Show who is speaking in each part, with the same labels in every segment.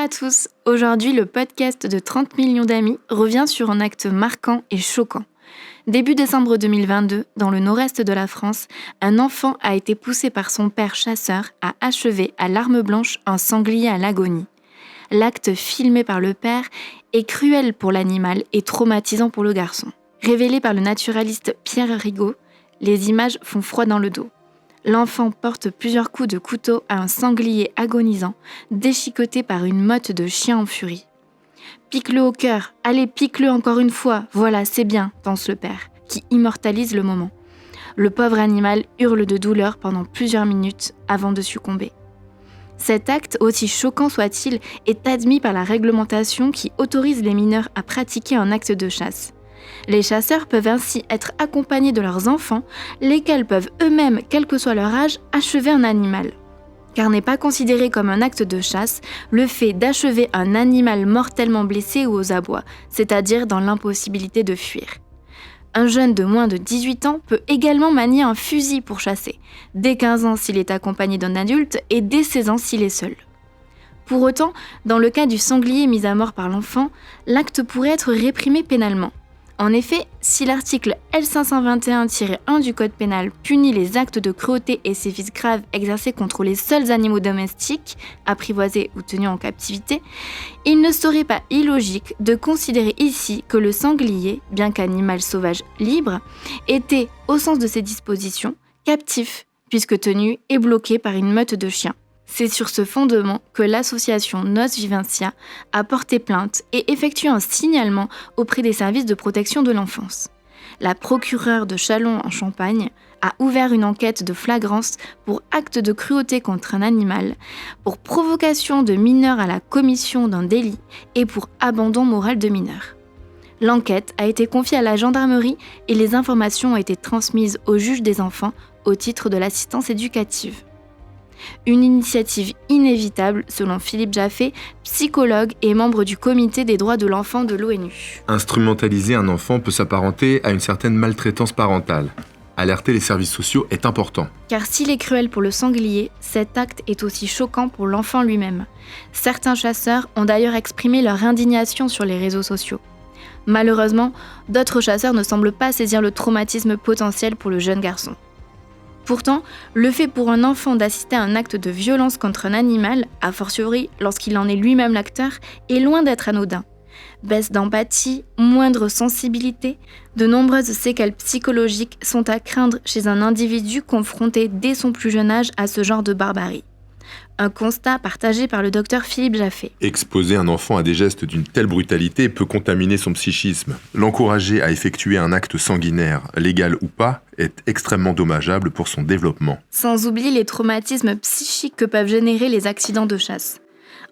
Speaker 1: à tous, aujourd'hui le podcast de 30 millions d'amis revient sur un acte marquant et choquant. Début décembre 2022, dans le nord-est de la France, un enfant a été poussé par son père chasseur à achever à l'arme blanche un sanglier à l'agonie. L'acte filmé par le père est cruel pour l'animal et traumatisant pour le garçon. Révélé par le naturaliste Pierre Rigaud, les images font froid dans le dos. L'enfant porte plusieurs coups de couteau à un sanglier agonisant, déchiqueté par une meute de chiens en furie. « Pique-le au cœur, allez, pique-le encore une fois, voilà, c'est bien », pense le père, qui immortalise le moment. Le pauvre animal hurle de douleur pendant plusieurs minutes avant de succomber. Cet acte, aussi choquant soit-il, est admis par la réglementation qui autorise les mineurs à pratiquer un acte de chasse. Les chasseurs peuvent ainsi être accompagnés de leurs enfants, lesquels peuvent eux-mêmes, quel que soit leur âge, achever un animal. Car n'est pas considéré comme un acte de chasse le fait d'achever un animal mortellement blessé ou aux abois, c'est-à-dire dans l'impossibilité de fuir. Un jeune de moins de 18 ans peut également manier un fusil pour chasser, dès 15 ans s'il est accompagné d'un adulte et dès 16 ans s'il est seul. Pour autant, dans le cas du sanglier mis à mort par l'enfant, l'acte pourrait être réprimé pénalement. En effet, si l'article L521-1 du Code pénal punit les actes de cruauté et sévices graves exercés contre les seuls animaux domestiques, apprivoisés ou tenus en captivité, il ne serait pas illogique de considérer ici que le sanglier, bien qu'animal sauvage libre, était, au sens de ces dispositions, captif, puisque tenu et bloqué par une meute de chiens. C'est sur ce fondement que l'association Nos Vivencia a porté plainte et effectué un signalement auprès des services de protection de l'enfance. La procureure de Châlons en Champagne a ouvert une enquête de flagrance pour acte de cruauté contre un animal, pour provocation de mineur à la commission d'un délit et pour abandon moral de mineur. L'enquête a été confiée à la gendarmerie et les informations ont été transmises au juge des enfants au titre de l'assistance éducative. Une initiative inévitable, selon Philippe Jaffé, psychologue et membre du comité des droits de l'enfant de l'ONU.
Speaker 2: Instrumentaliser un enfant peut s'apparenter à une certaine maltraitance parentale. Alerter les services sociaux est important.
Speaker 1: Car s'il est cruel pour le sanglier, cet acte est aussi choquant pour l'enfant lui-même. Certains chasseurs ont d'ailleurs exprimé leur indignation sur les réseaux sociaux. Malheureusement, d'autres chasseurs ne semblent pas saisir le traumatisme potentiel pour le jeune garçon. Pourtant, le fait pour un enfant d'assister à un acte de violence contre un animal, a fortiori lorsqu'il en est lui-même l'acteur, est loin d'être anodin. Baisse d'empathie, moindre sensibilité, de nombreuses séquelles psychologiques sont à craindre chez un individu confronté dès son plus jeune âge à ce genre de barbarie. Un constat partagé par le docteur Philippe Jaffé.
Speaker 2: Exposer un enfant à des gestes d'une telle brutalité peut contaminer son psychisme. L'encourager à effectuer un acte sanguinaire, légal ou pas, est extrêmement dommageable pour son développement.
Speaker 1: Sans oublier les traumatismes psychiques que peuvent générer les accidents de chasse.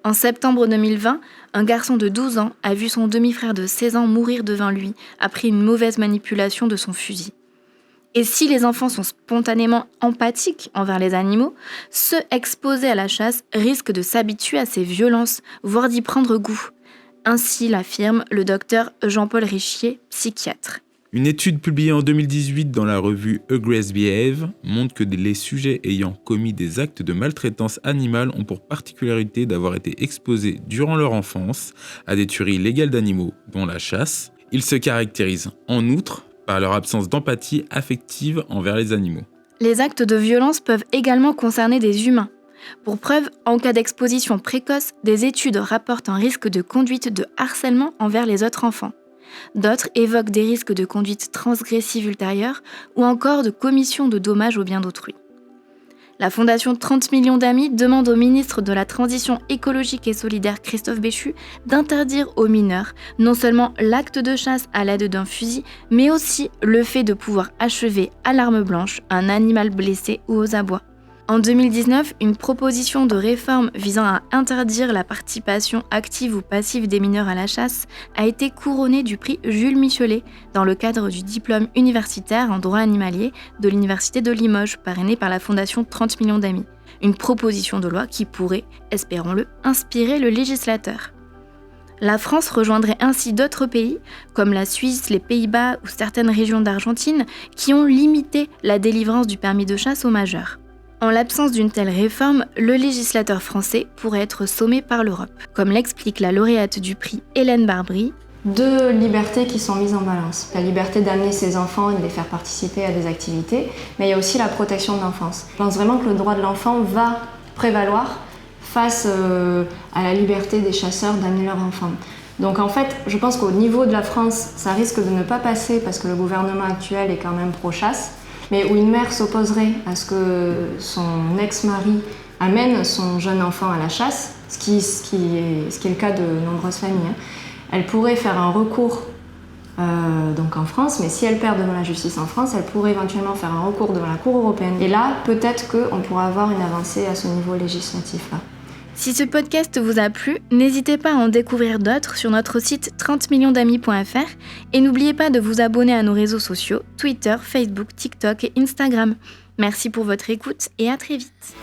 Speaker 1: En septembre 2020, un garçon de 12 ans a vu son demi-frère de 16 ans mourir devant lui après une mauvaise manipulation de son fusil. Et si les enfants sont spontanément empathiques envers les animaux, ceux exposés à la chasse risquent de s'habituer à ces violences, voire d'y prendre goût. Ainsi l'affirme le docteur Jean-Paul Richier, psychiatre.
Speaker 3: Une étude publiée en 2018 dans la revue Aggressive Behave montre que les sujets ayant commis des actes de maltraitance animale ont pour particularité d'avoir été exposés durant leur enfance à des tueries légales d'animaux, dont la chasse. Ils se caractérisent en outre par leur absence d'empathie affective envers les animaux.
Speaker 1: Les actes de violence peuvent également concerner des humains. Pour preuve, en cas d'exposition précoce, des études rapportent un risque de conduite de harcèlement envers les autres enfants. D'autres évoquent des risques de conduite transgressive ultérieure ou encore de commission de dommages au bien d'autrui. La Fondation 30 millions d'amis demande au ministre de la Transition écologique et solidaire Christophe Béchu d'interdire aux mineurs non seulement l'acte de chasse à l'aide d'un fusil, mais aussi le fait de pouvoir achever à l'arme blanche un animal blessé ou aux abois. En 2019, une proposition de réforme visant à interdire la participation active ou passive des mineurs à la chasse a été couronnée du prix Jules Michelet dans le cadre du diplôme universitaire en droit animalier de l'Université de Limoges, parrainé par la Fondation 30 millions d'amis. Une proposition de loi qui pourrait, espérons-le, inspirer le législateur. La France rejoindrait ainsi d'autres pays, comme la Suisse, les Pays-Bas ou certaines régions d'Argentine, qui ont limité la délivrance du permis de chasse aux majeurs. En l'absence d'une telle réforme, le législateur français pourrait être sommé par l'Europe, comme l'explique la lauréate du prix Hélène Barbry.
Speaker 4: Deux libertés qui sont mises en balance. La liberté d'amener ses enfants et de les faire participer à des activités, mais il y a aussi la protection de l'enfance. Je pense vraiment que le droit de l'enfant va prévaloir face à la liberté des chasseurs d'amener leurs enfants. Donc en fait, je pense qu'au niveau de la France, ça risque de ne pas passer parce que le gouvernement actuel est quand même pro-chasse, mais où une mère s'opposerait à ce que son ex-mari amène son jeune enfant à la chasse, ce qui est le cas de nombreuses familles, elle pourrait faire un recours donc en France, mais si elle perd devant la justice en France, elle pourrait éventuellement faire un recours devant la Cour européenne. Et là, peut-être qu'on pourra avoir une avancée à ce niveau législatif-là.
Speaker 1: Si ce podcast vous a plu, n'hésitez pas à en découvrir d'autres sur notre site 30millionsdamis.fr et n'oubliez pas de vous abonner à nos réseaux sociaux, Twitter, Facebook, TikTok et Instagram. Merci pour votre écoute et à très vite.